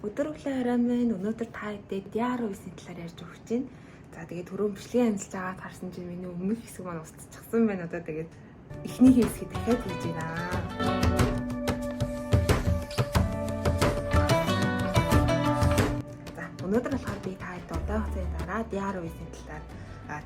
Өдөр өглөө хараад байна. Өнөөдөр та хэдий DR9-ийн талаар ярьж өгч байна. За тэгээд түрүү бичлэгийн амжилж байгаад харсан чинь миний өмнөх хэсэг маань устчихсан байна. Одоо тэгээд эхний хэсгийг дахиад хийж байна. За өнөөдөр болохоор би та хэдий удаан хугацааны дараа DR9-ийн талаар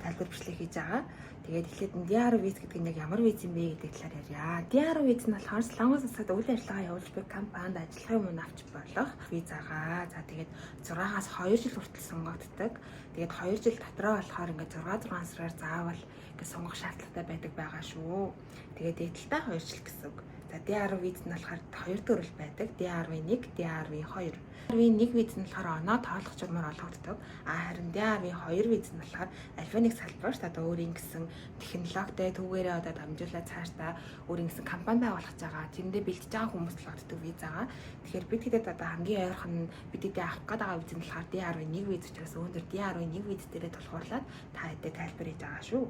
тайлбар бичлэг хийж байгаа. Тэгээд эхлээд DR9 гэдэг нь яг ямар виз юм бэ гэдэг талаар ярья. DR9 нь болохоор Солонгос улсад үйл ажиллагаа явуулж буй компанид ажиллахын өмнө авч болох визагаа. За тэгээд 6-аас 2 жил хүртэл сонгогддог. Тэгээд 2 жил дотроо болохоор ингээд 6 сараар заавал ингээд сонгох шаардлагатай байдаг байгаа шүү. Тэгээд дээдэлтэй 2 жил гэсэн үг. За DR виз нь болохоор 2 төрөл байдаг. DR1, DR2. DR1 виз нь болохоор оноо тоолох журмаар олгогддог. Харин DR2 виз нь болохоор альва нэг салбарт одоо өөрийн гэсэн технологитой түүгээрээ одоо дамжуулаад цаашдаа өөрийн гэсэн компани байгуулах гэж байгаа. Тэрэндээ бэлтэж байгаа хүмүүст олгогддог визагаа. Тэгэхээр бид хэдэд одоо хамгийн ойрхон бид хэдэд авах гээд байгаа виз нь болохоор DR1 виз учраас өнөөдөр DR1 виз дээрээ тулгуурлаад та хэдэд тайлбар хийж байгаа шүү.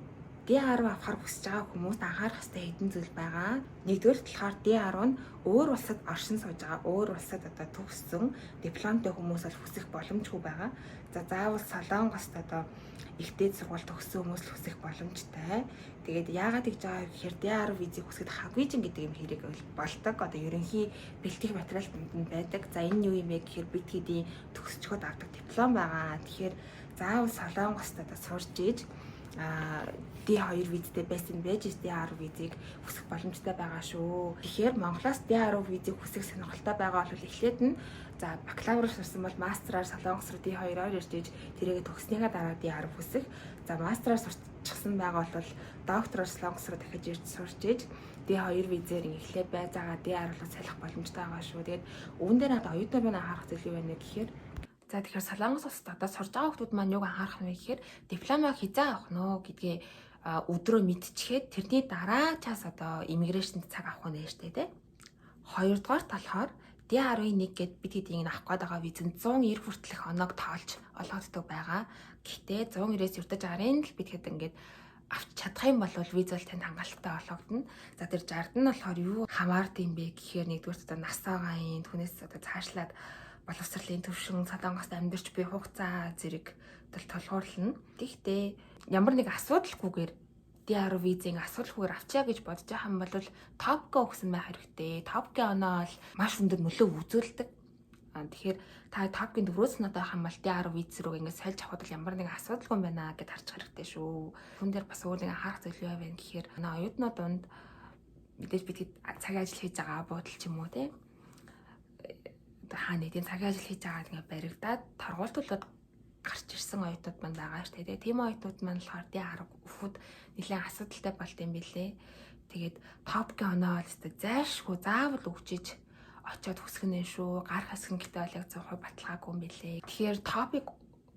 DR авахар хүсэж байгаа хүмүүст анхаарах ёстой хэдэн зүйл байгаа. Нэгдүгээр талаар DR нь өөр улсад оршин сууж байгаа, өөр улсад одоо төгссөн дипломтой хүмүүс бол хүсэх боломжгүй байгаа. За заавал Солонгост одоо ихтэй сургууль төгссөн хүмүүс л хүсэх боломжтой. Тэгээд яагаад гэж байгаа гэхээр DR визийг хүсэхэд хавгийжин гэдэг юм хэрэг болдог. Одоо ерөнхий бэлтгэх материал донд байдаг. За энэ юу юм бэ гэхээр бид хэдийн төгсчгөөд авдаг диплом байгаа. Тэгэхээр заавал Солонгост одоо сурж ийж D2 визтэй байсан байж DR визийг хүсэх боломжтой байгаа шүү. Тэгэхээр Монголоос DR визийг хүсэх сонирхолтой байгаа бол эхлээд нь за бакалавр сурсан бол мастраар Солонгос руу D2-оор ирж иж тэрийгэ төгснөхийн дараа DR хүсэх. За мастраар сурчихсан байгаа бол доктороор Солонгос руу дахиж ирж сурч иж D2 визээр эхлээд байцаагаа DR руу салах боломжтой байгаа шүү. Тэгээд үүн дээр одоо оюутан маань анхаарах зүйл юу вэ гэхээр за тэгэхээр Солонгос улсад одоо сурж байгаа хүмүүс маань юуг анхаарах нь вэ гэхээр дипломоо хизээ авах нөө гэдгээ өдрөө мэдчихээд тэрний дараа чаас одоо иммиграшнд цаг авах нь штэ тий. Хоёрдугаар талхаар DR1 гэд бид хэдийг авах гээд байгаа виз нь 190 хүртэлх оноог тоолж олгогддог байгаа. Гэхдээ 190-ээс өртөж арын л бид хэд ингээд авч чадах юм бол виз бол танд хангалттай олгогдно. За тэр 60-д нь болохоор юу хамаард юм бэ гэхээр нэгдүгээр одоо насаагаан түүнээс одоо цаашлаад боловсролын төвшин Солонгост амьдарч буй хугацаа зэрэг тулгуурлана. Гэхдээ ямар нэг асуудалгүйгээр DR визийн асуудалгүйгээр авчаа гэж бодож байгаа юм бол топко өгсөн байх хэрэгтэй. Топко оноо бол маш өндөр нөлөө үзүүлдэг. Тэгэхээр та топкийн дөрөвс надад байх юм бол DR виз рүү ингээд сольж авахд ямар нэг асуудалгүй юм байна гэд харж хэрэгтэй шүү. Түн дээр бас өөр нэг анхаарах зүйл юу вэ гэхээр оюутнууд донд мэдээж бид цагийн ажил хийж байгаа буудал ч юм уу те хааны тийм цагийн ажил хийж байгаа ингээ баригдаад торгуултуулаад гарч ирсэн оюутнууд маань байгаа шүү дээ. Тийм оюутнууд маань болохоор DR өфөд нэлээд асуудалтай болт юм билээ. Тэгээд топкийн оноо бол өстой зайшгүй заавал өгчиж очиод хүсгэнэ шүү. Гарах хэсэг нь гэдэг бол яг 100% баталгаагүй юм билээ. Тэгэхээр топик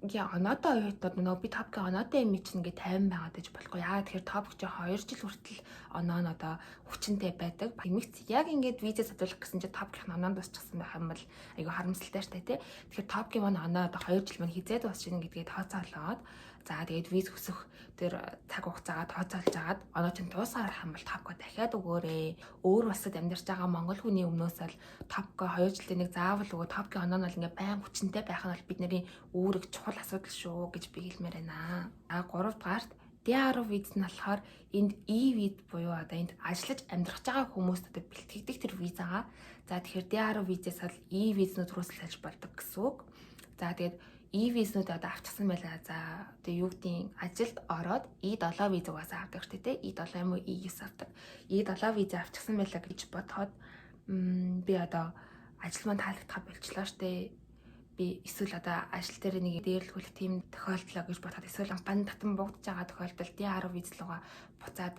оноотой оюутнууд нөгөө би топкийн оноотой юм чинь ингээ 50 байгаад гэж болохгүй. Яагаад тэгэхээр топик ч 2 жил хүртэл оноо нь одоо хүчинтэй байдаг. Эмэгц яг ингээд виза садуулах гэсэн чинь топкийн оноо дуусчихсан байх юм бол айгүй харамсалтай шүү дээ тий. Тэгэхээр топкийн оноо одоо 2 жил маань хизээд дуусчихна гэдгийг тооцоолоод за тэгээд виз хүсэх тэр цаг хугацаагаа тооцоолж агаад оноо чинь дуусаарах юм бол топко дахиад өгөөрэй. Өөр улсад амьдарч байгаа монгол хүний өмнөөс л топко 2 жилийн нэг заавал өгөө топкийн оноо нь бол ингээ байн хүчинтэй байх нь бол бидний үүрэг чухал асуудал шүү гэж би хэлмээр байна. 3 дугаарт DR виз нь болохоор энд E-виз буюу одоо энд ажиллаж амьдрах байгаа хүмүүст одоо бэлтгэдэг тэр визагаа. За тэгэхээр DR визээс бол E-визнүүд рүү салж болдог гэсэн үг. За тэгээд E-визнүүд одоо авчихсан байлаа. За одоо юу гэдгийг ажилд ороод E7 виз угаасаа авдаг шүү дээ. E7 юм уу E9 авдаг. E7 виз авчихсан байлаа гэж бодоход би одоо ажил маань таалагдах болчлоо шүү дээ. Би эсвэл одоо ажил дээр нэг дээрлгүүлэх тийм тохиолдлоо гэж бодоход эсвэл компани татан буугдж байгаа тохиолдолд DR виз руугаа буцаад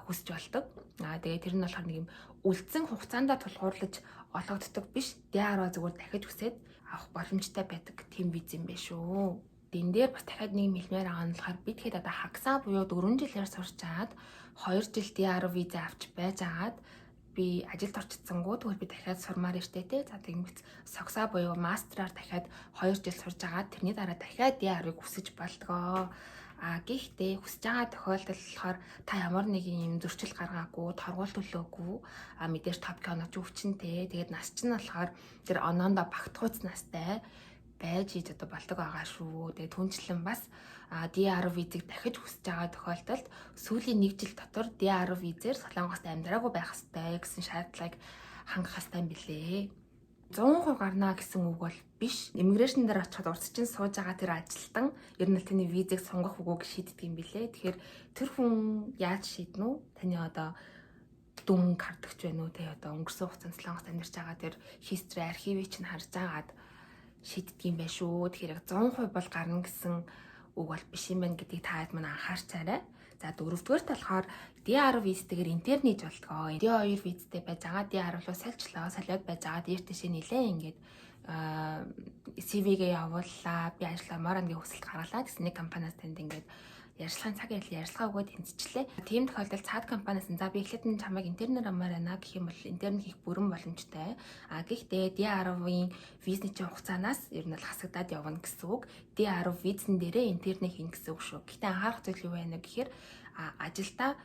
хүсэж болдог. Тэгээд тэр нь болохоор нэг юм үлдсэн хугацаанд тулгуурлаж олгогддог биш. DR зүгээр дахиж үсээд авах боломжтой байдаг тийм виз юм байна шүү. Дэн дээр бас дахиад нэг хэлмээр байгаа нь болохоор бид хэд одоо хагасаа буюу 4 жилээр сурч чаад 2 жил DR виза авч байж агаад би ажилд орчихсангууд тэгвэл би дахиад сурмаар штэ тий. За тэгмэц согсаа буюу мастраар дахиад 2 жил сурж агаад тэрний дараа дахиад DR-ыг хүсэж болдгоо. Гэхдээ хүсэж байгаа тохиолдолд болохоор та ямар нэгэн юм зөрчил гаргаагүй, торгуул төлөөгүй, мэдээж топик онооч өвчнтэй. Тэгээд нас чинь болохоор тэр оноондоо багтгууц настай байж иж одоо болдог байгаа шүү. Тэгээд түнчлэн бас DR визийг дахиж хүсэж байгаа тохиолдолд сүүлийн 1 жил дотор DR визээр Солонгост амьдраагүй байх ёстой гэсэн шаардлагыг хангах ёстой юм билээ. 100% гарнаа гэсэн үг бол биш. Иммиграшн дээр очиход урд чинь сууж байгаа тэр ажилтан ер нь таны визийг сонгох үгүйг шийддэг юм билээ. Тэгэхээр тэр хүн яаж шийднэ үү? Таны одоо дүн кардагч байна уу? Тэ одоо өнгөрсөн хугацаанд Солонгост амьдарч байгаа тэр history архивыг чинь харж агаад шийддэг юм байна шүү. Тэгэхээр 100% бол гарна гэсэн үг бол биш юм байна гэдгийг та хэд мань анхаарчаарай. За дөрөвдүгээрт болохоор DR визтэйгээр интернэж болтгоо. D2 визтэй байж байгаа. DR руу салжлаа. Солиод байж байгаа. Дээр тийшээ нилээ ингээд CV-гээ явууллаа. Би ажилламаар ангийн хүсэлт гаргалаа гэсэн нэг компаниас танд ингээд ярьцлагын цаг ярилцлага өгөөд тэнцвчлээ. Тийм тохиолдолд цаад компаниас за би эхлээд нь чамайг интернээр амаар байна гэх юм бол интерн хийх бүрэн боломжтой. Гэхдээ D10-ийн визний чинь хугацаанаас ер нь л хасагдаад явна гэсэн үг. D10 визэн дээрээ интернээ хийн гэсэн үг шүү. Гэхдээ анхаарах зүйл юу вэ гэхээр ажилдаа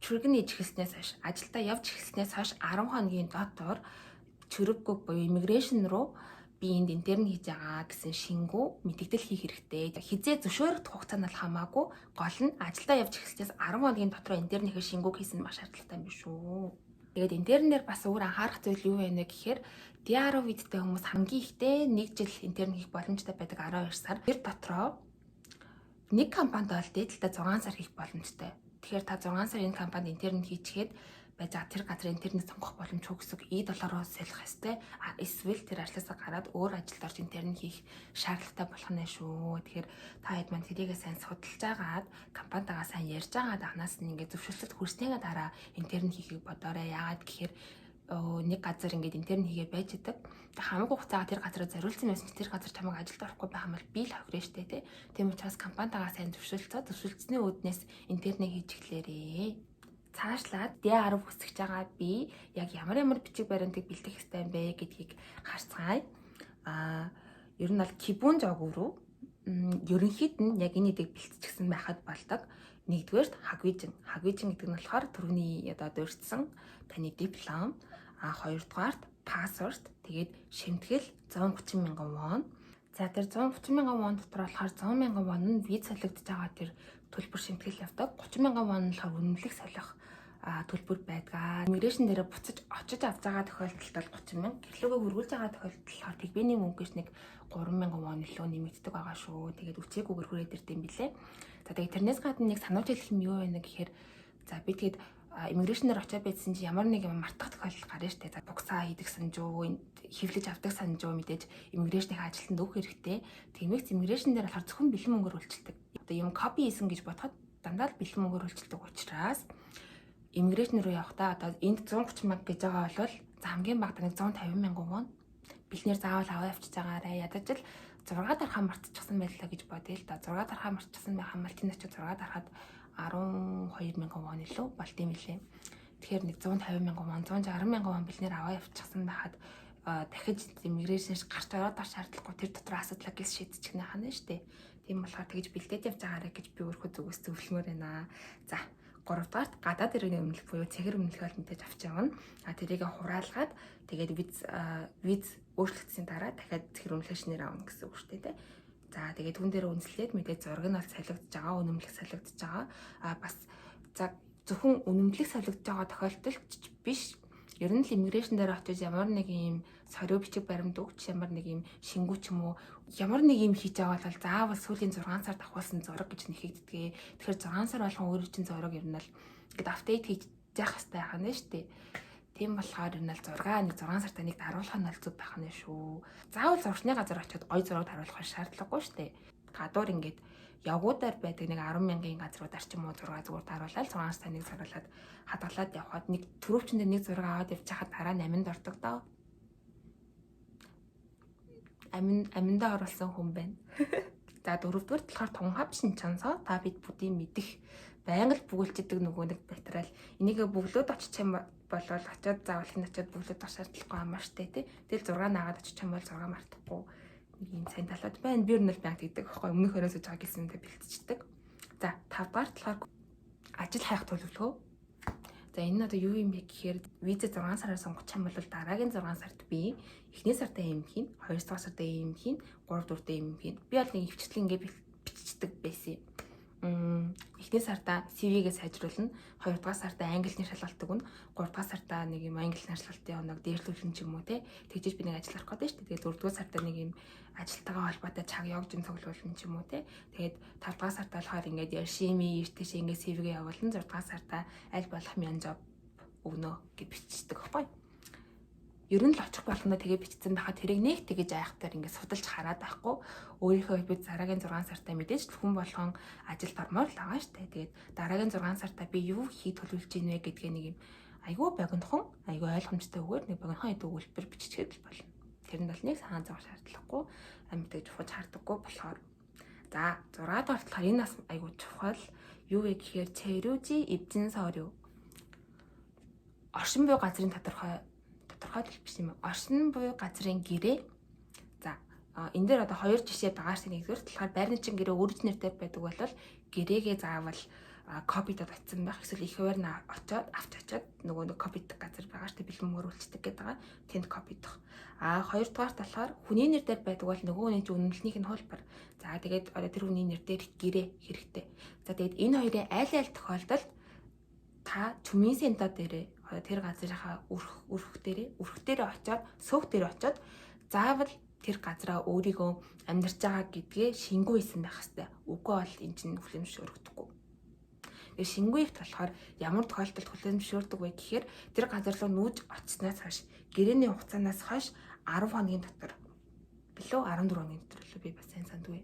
чүргэн иж эхэлснээс хойш ажилдаа явж эхэлснээс хойш 10 хоногийн дотор чүрэггүй буюу иммиграшн руу би энд интерн хийж байгаа гэсэн шингүү мэдээлэл хийх хэрэгтэй. Хизээ зөвшөөрөх хугацаа нь хамаагүй гол нь ажилдаа явж эхэлснээс 10 хоногийн дотор интерн хийх шингүүг хийсэн нь маш шаардлагатай юм биш үү. Тэгээд интернээр бас өөр анхаарах зүйл юу вэ гэхээр DR визтэй хүмүүс хамгийн ихтэй 1 жил интерн хийх боломжтой байдаг 12 сар. Тэр дотроо нэг компанид бол дээдэлтэй 6 сар хийх боломжтой. Тэгэхээр та 6 сар энэ компанид интерн хийчихэд байж байгаа тэр газрын интернет сонгох боломжгүй гэсэн E7-оор солих хэвээр эсвэл тэр ажлаасаа гараад өөр ажилд орж интерн хийх шаардлагатай болох нь шүү. Тэгэхээр та хэд маань тэрийгээ сайн судалж агаад компанитайгаа сайн ярьж агаад анханаас нь ингээд зөвшөөрлөлт хүрснээгээ дараа интерн хийхийг бодоорой. Яагаад гэхээр нэг газар ингээд интерн хийгээ байж идэг. Хамаагүй хугацаагаар тэр газараа зориулсан байсан ч тэр газар чамайг ажилд орохгүй байх юм бол би л хохирно штэ тий. Тийм учраас компанитайгаа сайн зөвшөөрөлтсөний үүднээс интернээ хийж эхлээрээ. Цаашлаад D10 хүсэж байгаа би яг ямар бичиг баримтыг бэлдэх ёстой юм бэ гэдгийг харцгаая. Ер нь бол кибун жогов руу ерөнхийд нь яг энэ эдийг бэлтчихсэн байхад болдог. Нэгдүгээрт хагвижин гэдэг нь болохоор түрүүний одоо дурдсан таны диплом, хоёрдугаарт пассворт, тэгээд шимтгэл 130,000 вон. За тэр 130,000 вон дотор болохоор 100,000 вон нь виз солигдож байгаа тэр төлбөр шимтгэл явдаг. 30,000 вон нь болохоор үнэмлэх солих төлбөр байдаг. Иммиграшн дээр буцаж очиж авч байгаа тохиолдолд бол 30,000, гэрлүүгээ хөргүүлж байгаа тохиолдолд болохоор тэгбэний мөнгөш нэг 3,000 вон илүү нэмэгддэг байгаа шүү. Тэгээд үчээгүйгээр хүрээд ирд юм билээ. За тэгээд тэрнээс гадна нэг санууч хэлэх юм юу вэ гэхээр за би тэгээд иммиграшнээр очиж байсан чи ямар нэг юм мартах тохиолдол гарна штэ. За бугсаа хийдэг санжуу, хевлэж авдаг санжуу мэдээж иммиграшны ажилтнанд өгөх хэрэгтэй. Тэгмээс иммиграшн дээр болохоор зөвхөн бэлэн мөнгөөр үйлчилдэг. Одоо юм копи хийсэн гэж бодоход дандаа л бэлэн мөнгөөр үйлчилдэг учраас иммиграшн руу явахдаа одоо энд 130,000 гэж байгаа бол за хамгийн багадаа нэг 150,000 вон бэлнээр заавал аваа явчихж байгаарэ. Ядаж л 6 дарахаа мартчихсан байлаа гэж бодъё л да. 6 дарахаа мартчихсан байх юм бол тийм ч 6 дарахад 12,000 вон илүү болт юм лээ. Тэгэхээр нэг 150,000 вон, 160,000 вон бэлнээр аваа явчихсан байхад дахиж иммиграшнээс гарч ороод ах шаардлагагүй тэр дотор асуудлаа гис шийдчих нэ хана штэ. Тийм болохоор тэгж бэлдээд явж байгаарэ гэж би өөрөө зүгээс зөвлөмөр байна. За 3-дугаарт гадаад иргэний өмнөлт буюу цэгэр өмнөлт бол мэдээж авч явна. Тэрийг хураалгаад тэгээд виз өөрчлөгдсөний дараа дахиад цэгэр өмнөлтөөр авна гэсэн үг шүү дээ. За тэгээд түн дээр үнэлээд мэдээж зураг нь бол солигдож байгаа, үнэмлэх солигдож байгаа. Бас за зөвхөн үнэмлэх солигдож байгаа тохиолдолд биш. Ер нь л иммиграшн дээр очиж ямар нэг юм сорив бичиг баримт өгч ямар нэг юм шингүү ч юм уу ямар нэг юм хийж байгаа бол заавал сүүлийн 6 сард авахулсан зураг гэж нэхэгддэг. Тэгэхээр 6 сар болгон өөрөө чинь зураг ер нь л ингээд апдейт хийж явах хэрэгтэй байх нь шүү дээ. Тийм болохоор ер нь л 6 сартаа нэг даруулах нь зүг байх нь шүү. Заавал зурчны газар очиод гой зураг харуулах шаардлагагүй шүү дээ. Гадуур ингээд явгуудаар байдаг нэг 10,000-ийн газруудаар ч юм уу зураг зүгээр даруулаад 6 сартаа нэг зураглаад хадгалаад явхад нэг төрөвчөндөө нэг зураг аваад явж хахад дараа нь аминд ордог доо. Аминдаа оруулсан хүн байна. За дөрөвдүгээр талаар тунхав шинчансаа та бид бүдийн мэдих байнга л бүгэлждэг нөгөө нэг материал. Энийг бүглөөд очих юм бол очиод заавал хэн очиод бүглөөд авах шаардлагагүй юм штэ тий. Тэгэл 6 наагаад очих юм бол 6 мартахгүй нэг юм сайн талууд байна. Би ер нь л байнг гэдэг байхгүй өмнөх өрөөсөж байгаа гэсэндээ бэлтждэг. За 5 дугаар болохоор ажил хайх төлөвлөгөө. За энэ нь одоо юу юм бэ гэхээр виза 6 сараар сонгох юм бол дараагийн 6 сард би эхний сартаа юм хийн, 2 дугаар сартаа юм хийн, 3 дугаар сартаа юм хийн. Би бол нэг хвчлэг ингээ бичдэг байсан юм. Эхний сартаа CV-гээ сайжруулна, 2 дугаар сартаа англи нэр шалгалтыг өгнө, 3 дугаар сартаа нэг юм англи нэр шалгалтын оног дээрлүүлэн ч юм уу те. Тэгжиж би нэг ажил авах гэдэг шүү дээ. Тэгээд 4 дугаар сартаа нэг юм ажилтайгаа холбоотой чаг явж цуглуулна ч юм уу те. Тэгээд 5 дугаар сартаа болохоор ингээд яшими иртэш ингээд CV-гээ явуулна, 6 дугаар сартаа аль болох мян job өгнө гэж бичдэг байхгүй. Ер нь л очих болгоно тэгээ бичсэн байхад тэрийг нэг тэгэж айхтаар ингээд судалж хараад байхгүй. Өөрийнхөө би дараагийн 6 сартаа мэдээж хүн болгон ажилд ормоор л байгаа штэ. Тэгээд дараагийн 6 сартаа би юу хийх төлөвлөж ийнвэ гэдгээ нэг юм айгүй богинохон, айгүй ойлгомжтой өгөөд нэг богинохон хэд өгүүлбэр биччихэд л болно. Тэрэнд бол нэг цагаан зураг шаардлагагүй, амьд гэж ухаж хардаггүй болохоор. За 6 дугаар болохоор энэ бас айгүй чухал. Юу вэ гэхээр цэрүүжи эвзэн сорё. Оршин буй газрын тодорхой биш юм. Оршин буй газрын гэрээ. За энэ дээр одоо хоёр жишээ байгаа шүү. Нэгдүгээр талаар байрны чин гэрээ оригинал дээр байдаг бол гэрээгээ заавал копидод очсон байх. Эсвэл их хуваар нь очоод авч очоод нөгөө нэг копиддаг газар байгаа шүү. Бэлэн мөрүүлцдэг гэдэг байгаа. Тэнд копидох. Хоёрдугаар талаар хүний нэр дээр байдаг бол нөгөө хүний үнэмлэлнийх нь хөлбөр. За тэгээд одоо тэр хүний нэр дээр гэрээ хэрэгтэй. За тэгээд энэ хоёрын аль тохиолдолд та чүмийн сента дээрээ тэр газрынхаа өрх дээрээ очоод суух дээр очоод заавал тэр газраа өөрийгөө амьдарч байгаа гэдгээ шингүү хийсэн байх хэрэгтэй. Үгүй бол эн чинь хүлэмжшөөрөгдөхгүй. Тэгээ шингүү ихт болохоор ямар тохиолдолд хүлэмжшөөрдөг вэ гэхээр тэр газар руу нүүж очсноос хойш гэрээний хугацаанаас хойш 10 хоногийн дотор билүү 14 хоногийн дотор билүү би бас сайн сандгүй.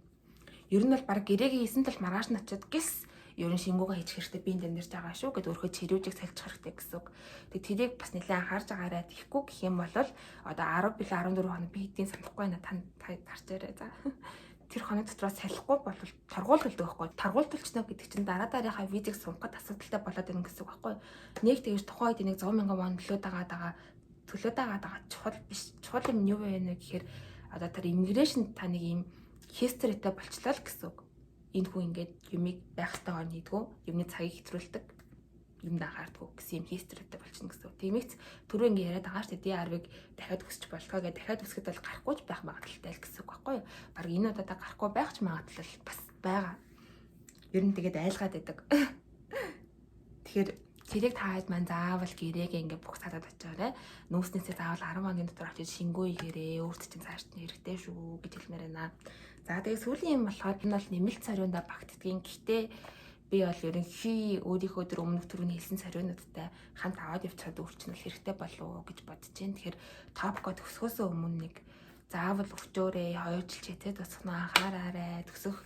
Ер нь бол баг гэрээгээ хийсэн тал маргааш нь очиод гис ер нь шингүүгээ хийчих хэрэгтэй би энэ дэмжиж байгаа шүү гэд өөрөө чирүүжийг салчих хэрэгтэй гэсэн үг. Тэгээ тэрийг бас нэлээд анхаарч байгаарай. Тэгэхгүй гэх юм бол одоо 10 билүү 14 хоног би хэдийн санахгүй байна та тарчаарай за. Тэр хоног дотроос салахгүй бол торгуулталдаг байхгүй. Торгуулталчна гэдэг чинь дарааныхаа визийг сунгахад асуудалтай болоод ирнэ гэсэн үг байхгүй. Нэг тэгэж тухайн үед нэг 100 мянган вон төлөөд байгаа чухал биш. Чухал юм юу вэ гэхээр одоо тэр иммиграшн та нэг юм historyтэй болчлаа л гэсэн үг. Энэ хүн ингээд юмыг байх ёстойгоор хийдгүү, юмны цагийг хэтрүүлдэг, юмд анхаардгүй гэсэн юм historyтэй болчихно гэсэн үг. Тиймээс түрүү ингээд яриад байгаа шүү дээ. DR-ыг дахиад өсч болохоо гэдэг дахиад өсгөд бол гарахгүй ч байх магадaltaй л гэсэн үг байхгүй юу? Бараг энэ удаа гарахгүй байх ч магадлал бас байгаа. Ер нь тэгээд айлгаад байдаг. Тэгэхээр тэрийг таад маань заавал гэрээгээ ингээд бүх цаадад очиорой. Нүүснээсээ заавал 10 хоногийн дотор очиж шингүү хийгээрээ өөрт чинь цааш нь хэрэгтэй шүү гэж хэлмээр байна. За тэгээ сүүлийн юм болохоор энэ бол нэмэлт сариунда багтдгийн. Гэхдээ би бол ерөнхий өөрийнхөө дөр өмнөх түрүүний хэлсэн сариунуудтай хамт аваад явцгаад өөрчлөл хэрэгтэй болов уу гэж бодож байна. Тэгэхээр топко төгсөхөөс өмнө нэг заавал өгчөөрэй, 2 жил читэй тусахнаа анхаараарай. Төгсөх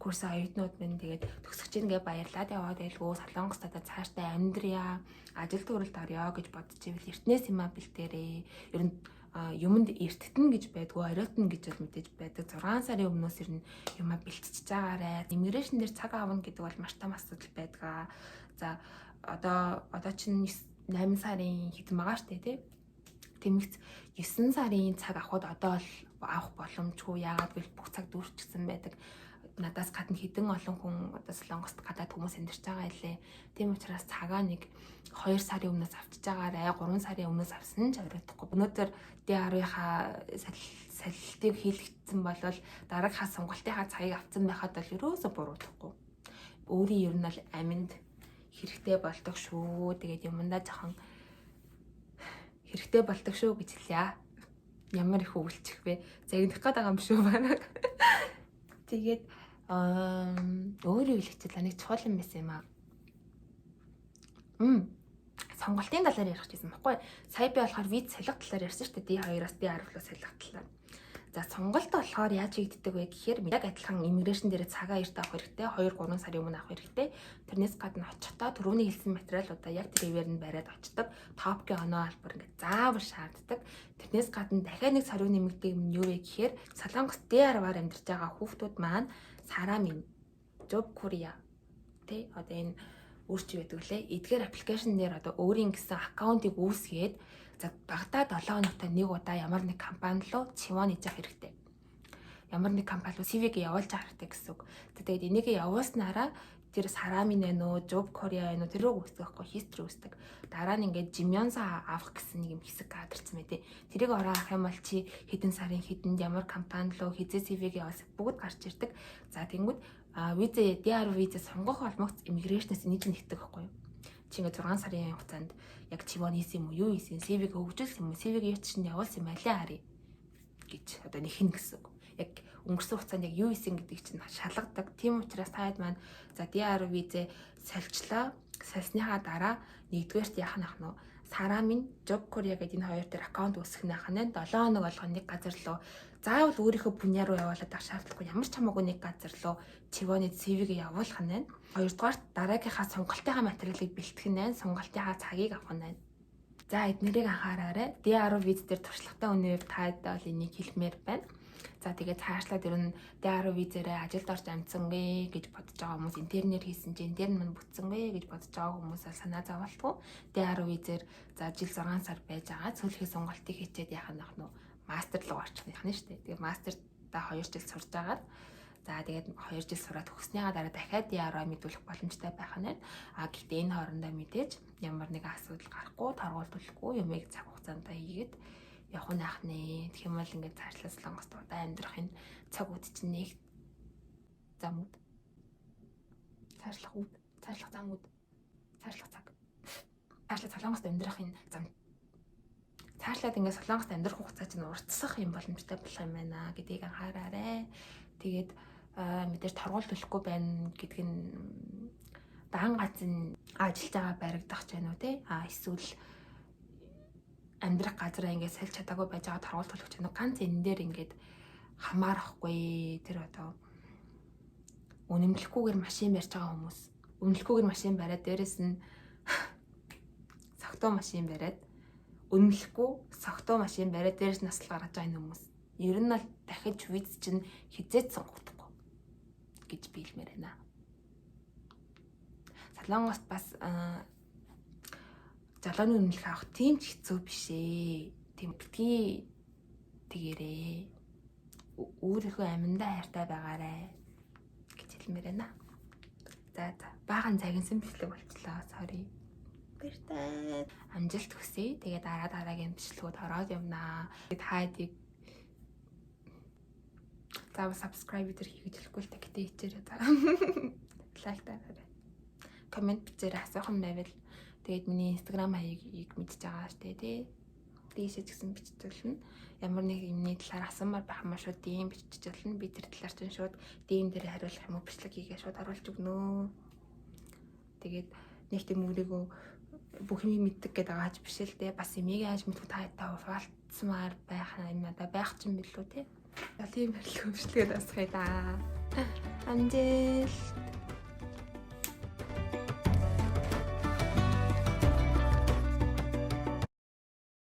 курс оюутнууд минь тэгээд төгсөж ийнгээ баярлаад яваад байлгүй Солонгос татаа цаашдаа амьдрья, ажил төрөлд орё гэж бодож ивэл эртнээс юм бэлтээрээ. Ер нь юмд эртэтэн гэж байдгүй, оройтно гэж бол мэдээж байдаг. 6 сарын өмнөөс ер нь юмаа бэлтчихэж байгаарай. Иммиграшн дээр цаг аавна гэдэг бол маш том асуудал байдаг. За одоо чинь 8 сарын хэдэн байгаа штэ тий. Тэмэгц 9 сарын цаг авахд одоо л авах боломжгүй. Яагаад гэвэл бүх цаг дүүрчихсэн байдаг. Надаас гадна хэдэн олон хүн одоо Солонгост гадаад хүмүүс амьдарч байгаа илээ. Тийм учраас цагаа нэг 2 сарын өмнөөс авчиж байгаарай. 3 сарын өмнөөс авсан ч оройтхгүй. Өнөөдөр DR-ийнхаа саллтыг хийлгдсэн бол дараагийнхаа сонголтынхаа цагийг авсан байхад бол ерөөсө буруудахгүй. Өөрийн ер нь бол аминд хэрэгтэй болдог шүү. Тэгээд юмдаа жоохон хэрэгтэй болдог шүү гэж хэлье. Ямар их өвлчих вэ? Загнах гээд байгаа юм шүү байна. Тэгээд өөрийн хэлэхдээ нэг чухал юм байсан юм аа. Сонголтын талаар ярих гэсэн баггүй. Сая би болохоор виз солих талаар ярьсан шүү дээ. D2-аас D10 солих талаар. За сонголт болохоор яаж хийгддэг вэ гэхээр яг адилхан иммиграшн дээр цагаа эрт авах хэрэгтэй. 2-3 сарын өмнө авах хэрэгтэй. Тэрнээс гадна очихдоо түрүүний хэлсэн материалуудаа яг тэр ивээр нь бариад очдог. Топкийн оноо албар ингээд заавал шаарддаг. Тэрнээс гадна дахиад нэг сарын нэмэгдэх юм юу вэ гэхээр Солонгос D10-аар амьдарч байгаа хүүхдүүд маань Сараа минь Job Korea тэ одоо энэ өөрчив байдаг лээ. Эдгээр аппликейшн дээр одоо өөрийн гэсэн аккаунтыг үүсгээд за багадаа 7 хоногт нэг удаа ямар нэг компани руу цивон хийж авах хэрэгтэй. ямар нэг компани руу CV-гээ явуулж байгаа хэрэгтэй гэсэн үг. Тэгээд энийг явуулснараа тэр Сарамин байна уу, Job Korea байна уу тэр рүү үүсдэг байхгүй, history үүсдэг. Дараа нь ингээд Jimyonsa авах гэсэн нэг юм хэсэг гадарсан мэй тий. Тэрийг ороо авах юм бол чи хэдэн сарын хэдэнд ямар компани руу хизээ CV-гээ явуулсан бүгд гарч ирдэг. За тэнгүүд виза DR виза сонгох олмогц иммиграшнээс нийт нэгдэг байхгүй юу? Чи ингээд 6 сарын хугацаанд яг чивон хийсэн юм уу, юу хийсэн, CV-г хөгжүүлсэн юм уу, CV-г юу ч чинь явуулсан юм алиа харъя гэж одоо нэхнэ гэсэн үг. Яг өнгөрсөн хугацаанд яг юу хийсэн гэдгийг чинь шалгадаг. Тийм учраас таад маань за DR визээ сольчлоо. Сольсныхаа дараа нэгдүгээрт яах нь ах нь Сарамин Job Korea гэдэг энэ хоёр дээр аккаунт үүсгэх нь ахна 7 хоног болгоно нэг газар руу заавал өөрийнхөө пүнья руу явуулаад авах шаардлагагүй, ямар ч хамаагүй нэг газар руу чивоны CV-г явуулах нь байна. Хоёрдугаар дараагийнхаа сонголтынхаа материалыг бэлтгэх нь байна. Сонголтынхаа цагийг авах нь байна. За эднэрийг анхаараарай. DR виз дээр туршлагатай үнээр таад бол энийг хэлмээр байна. За тэгээд цаашлаад ер нь DR визээрээ ажилд орж амжсангүй гэж бодож байгаа хүмүүс интернээр хийсэн чинь энэ нь бүтсэнгүй гэж бодож байгаа хүмүүсээ санаа зовоолтгүй. DR визээр за жил 6 сар байж байгаа. Цөөлхийн сонголтыг хийчихэд яах нь мастер руу орчих нь шүү дээ. Тэгээд мастерта 2 жил сурж агаад за тэгээд 2 жил сураад төгснөхийн дараа дахиад DR мэдүүлэх боломжтой байх нь. Гэхдээ энэ хоорондоо мэдээж ямар нэгэн асуудал гарахгүй, торгуулдуулахгүй юмыг цаг хугацаанд хийгээд явах нь ахнаа. Тэгэх юм бол ингээд цаашлаа Солонгост удаа амьдрахын цаг үе чинь нэг зам үд. Цаашлах үд, цаашлах зам үд, цаашлах цаг. Цаашлаа Солонгост амьдрахын зам. Цаашлаад ингээд Солонгост амьдрах хугацаа чинь уртсах юм боломжтой болох юм байна гэдгийг анхаараарай. Тэгээд мэдээж торгуулдуулахгүй байна гэдг нь даан газын ажиллаж байгаа баригдах ч байна уу те. Эсвэл амьдрах газараа ингээд сольж чадаагүй байж байгаа торгуулдуулах ч байна уу. Ганц энэ дээр ингээд хамаарахгүй тэр одоо үнэмлэхгүйгээр машин барьж байгаа хүмүүс. Үнэмлэхгүйгээр машин бариад дээрэс нь согтуу машин бариад үнэмлэхгүй согтуу машин бариад дээрэс нь насал гаргаж байгаа хүмүүс. Ер нь бол дахиж виз чинь хизээч сонгогдохгүй гэж би хэлмээр байна. Солонгост бас залууны үнэмлэх авах тийм ч хэцүү биш ээ. Тийм битгий тэгэрээ. Өөрийнхөө аминдаа хайртай байгаарай гэж хэлмээр байна. За баахан цагинсан бичлэг болчлоо. Sorry. Баяртай. Амжилт хүсье. Тэгээд дараагийн бичлэгүүд ороод явнаа. Тэгээд хайдыг заавал subscribe дээр хийгэж хэлэхгүй л та гэтээ хичээрээ за. Лайк таарай. Комент бичээр асуух юм байвал тэгээд миний Instagram хаягийг мэдж байгаа штэ тий. Дээшээ ч гэсэн биччихүүлнэ. Ямар нэг юмний талаар асуумаар байх юм шууд DM биччихүүлнэ. Би тэр талаар чинь шууд DM дээр хариулах юм уу бичлэг хийгээ шууд оруулж өгнө. Тэгээд нэг тийм өөрийгөө бүх юм мэддэг гэдэг ааж биш л дээ. Бас эмийг ааж мэдгүй та уфалтсмаар байх юм надаа байх ч юм билүү тий. Тийм барилга өмчлөгээд асахъя да. Амжилт.